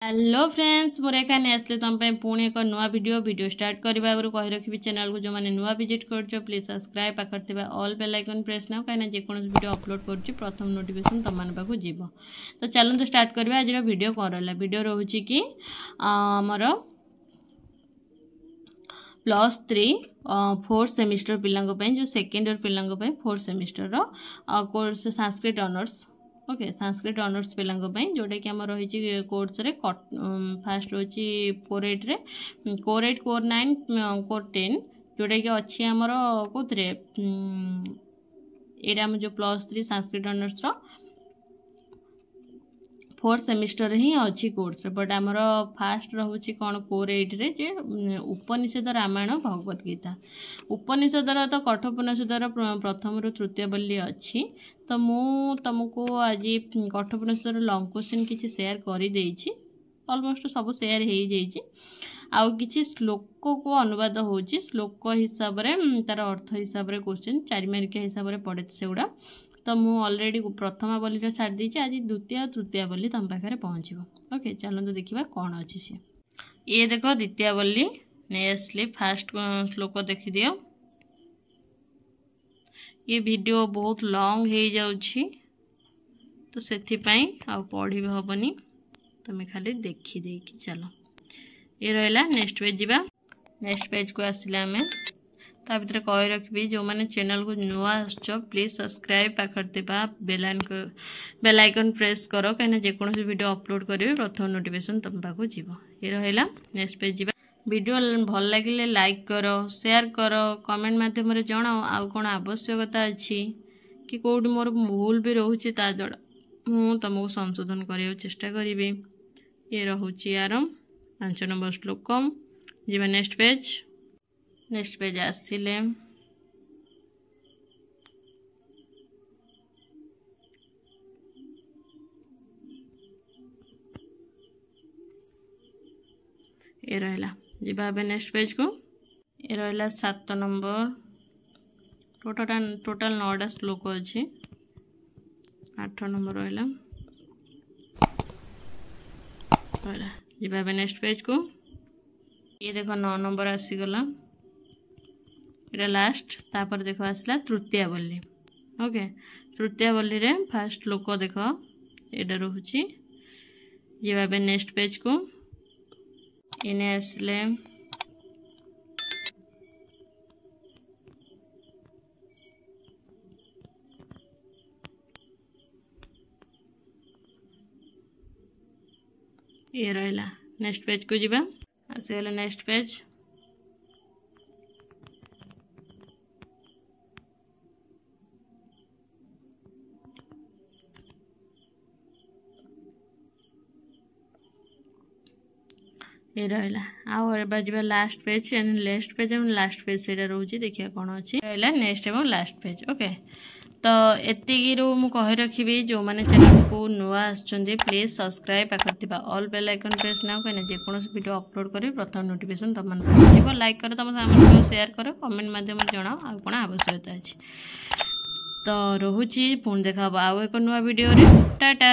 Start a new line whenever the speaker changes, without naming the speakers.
Hello friends मोर एका नहीं आसले तुम पुणी एक नुआ वीडियो स्टार्ट करने आगे कही रखी चैनल को जो मैंने नुआ विजिट कर प्लीज सब्सक्राइब पाखे ऑल बेल आइकन प्रेस ना कहीं जेको वीडियो अपलोड कर प्रथम नोटिफिकेशन तुम मान पाक जीव। तो चलते स्टार्ट करवा आज वीडियो कौन रहा वीडियो रोचे कि आमर +3 4th सेमिस्टर पिलांई जो सेकेंड ईयर पिलांई 4th semester course Sanskrit honours okay Sanskrit honours पिलांई जोटा कि आम रही कोर्स रे फास्ट रोची कोर 8 रे कोर 8 कोर 9 कोर 10 जोटा कि अच्छी आमर कौन यहाँ जो +3 संस्कृत ऑनर्स 4th सेमिस्टर ही अच्छी कोर्स बट आमर फास्ट रोचे कौन कोर 8 रे जे उपनिषद रामायण भगवत गीता उपनिषदर तो कठोपनिषदर प्रथम रु तृतीय बोली अच्छी। तो मु तुमको आज कठोपनिषदर लॉन्ग क्वेश्चन किसी शेयर कर देछि ऑलमोस्ट सब शेयर हो जाइए आउ किछि श्लोक को अनुवाद होछि श्लोक हिसाब रे तार अर्थ हिसाब रे क्वेश्चन 4 मार्किया हिसाब रे पड़े से गुड़ा। तो मु ऑलरेडी प्रथमा बोली छाड़ देछि आज द्वितीय तृतीय बोली तुम पाखे पहुँचो। ओके चलते देखा कौन अच्छी सी ये देखो द्वितीय बोली नहीं आसली फास्ट श्लोक देखी दियो ये वीडियो बहुत लॉन्ग हो जाउछि तो सेथिपाई आ पढ़ी हबनी तुम खाली देखी देकी चलो ये रहा नेक्स्ट पेज जीवा नेक्स्ट पेज को आसिला आमे ता भीतर कही रखी जो मैंने चैनल को नुआ आस प्लीज सब्सक्राइब पाखे बेल आइकन प्रेस करो कहीं जेको वीडियो अपलोड करेंगे प्रथम नोटिफिकेशन तुम पाक जीव ये रहा नेक्स्ट पेज जीवा वीडियो भल लगे लाइक करो शेयर करो कमेंट मध्यम जनाओ आउ कौन आवश्यकता अच्छी कि कौटी मोर भूल भी रोचे ता जड़ा मु तुमको संशोधन करने चेष्टा करी ये रोचे यार 5 नंबर श्लोकम जीवा नेक्स्ट पेज आसिले ये रहा जीवा नेक्स्ट पेज को ये रहा 7 नंबर टोटाल 9टा श्लोक अच्छी 8 नंबर रहा जीवा नेक्स्ट पेज को ये देखो 9 नंबर आसीगला ये लास्ट तापर देखो आसला तृतीय बोली ओके तृतीय बोली रे फास्ट श्लोक देखो ये रोचे जीवा नेक्स्ट पेज को इने आसले ये रहा नेक्स्ट पेज को जीवा आसीगला नेक्स्ट पेज ये रहा आउ Bajwa last page last page से रोचे देखिए कौन अच्छी रहा नेक्स्ट एवं लास्ट पेज ओके। तो एतिकी मु कही रखी जो मैंने चैनल को नुआ आसुँच प्लीज सब्सक्राइब पाखे ऑल बेल आइकन प्रेस ना कहीं जेको वीडियो अपलोड करें प्रथम नोटिफिकेशन तुम मन लाइक करो तुम सामान शेयर करो कमेंट मध्यम जनाओ आ कौन आवश्यकता अच्छी। तो रोचे पुणी देखा आउ एक नुआ वीडियो टाटा।